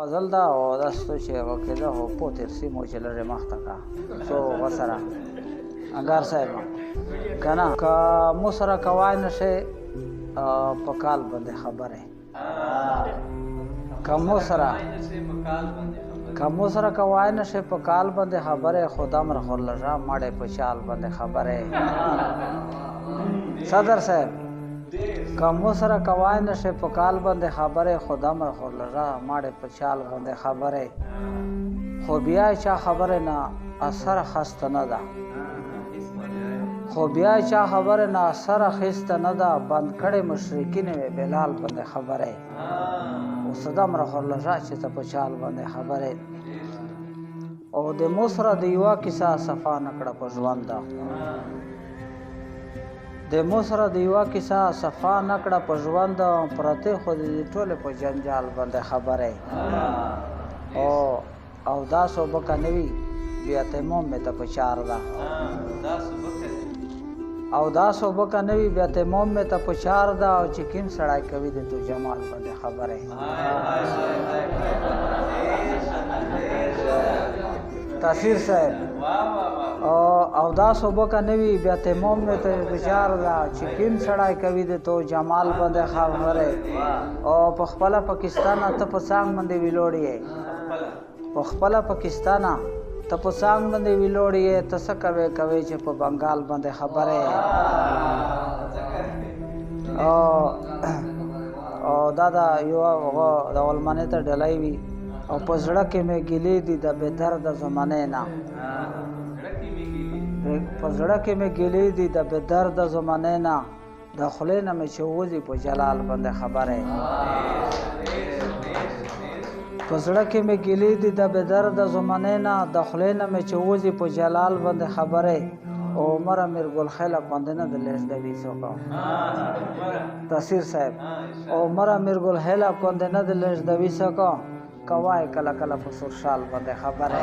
غزل دا او داستو چې هغه کېده هو پوتر سیمو چې لرې مخته کا سو وسره انګار صاحب که نه که مو سره کوای نه شئ په کال باندې خبرې که مو سره کوای نه شئ په کال باندې خبرې خو دمره خو لږه مړې په چال باندې خبرې صدر صاحب که مو سره کوای نه شئ په کال باندې خبرې خو دمره خو لږه مړې په چال باندې خبرې خو بیا چا خبرې نه اثر خسته نه ده خو بیا چا خبره نه اثر اخیسته نه ده بند کړې مشرکین وې بلال باندې خبرې اوس دمره خو لږه چې ته په چال باندې خبرې او د مو سره د یوه کیسه صفا نه کړه په ژوند د مو سره د یوه کیسه صفا نه کړه په ژوند پرتې خو د دې ټولې په جنجال باندې خبرې او دا صوبکه نه وي بیا تیمم مې ته په چار ده او دا صوبکه نه وي بیا تیمم مې ته په چار ده او چې کوم سړی کوي د تو جمال باندې خبرې تاثیر صاحب او دا صوبکه نه وي بیا تیمم مې ته په چار ده چې کوم سړی کوي د تو جمال باندې خبرې او په خپله پاکستانه ته په څانګ باندې ویلوړې یې په خپله پاکستانه ته په څانګ باندې ویلوړې یې ته څه کوې چې په بنګال باندې خبرې او دا یو هغه د علمانې ته ډلۍ وي او په زړه کې مې ګیلې دي د بېدرده زمانې نه په زړه کې مې ګیلې دي د بېدرده زمانې نه د خولې نه مې چې وځي په جلال باندې خبرې په زړه کې مې ګیلې دي د بېدرده زمانې نه د خولې نه مې چې وځي په جلال باندې خبرې او عمر امیر ګل خیله باندې نه د لېږدوي څوک تاثیر صاحب او عمر امیر ګل خیله باندې نه د لېږدوي څوک کوای کله کله په سور شال باندې خبرې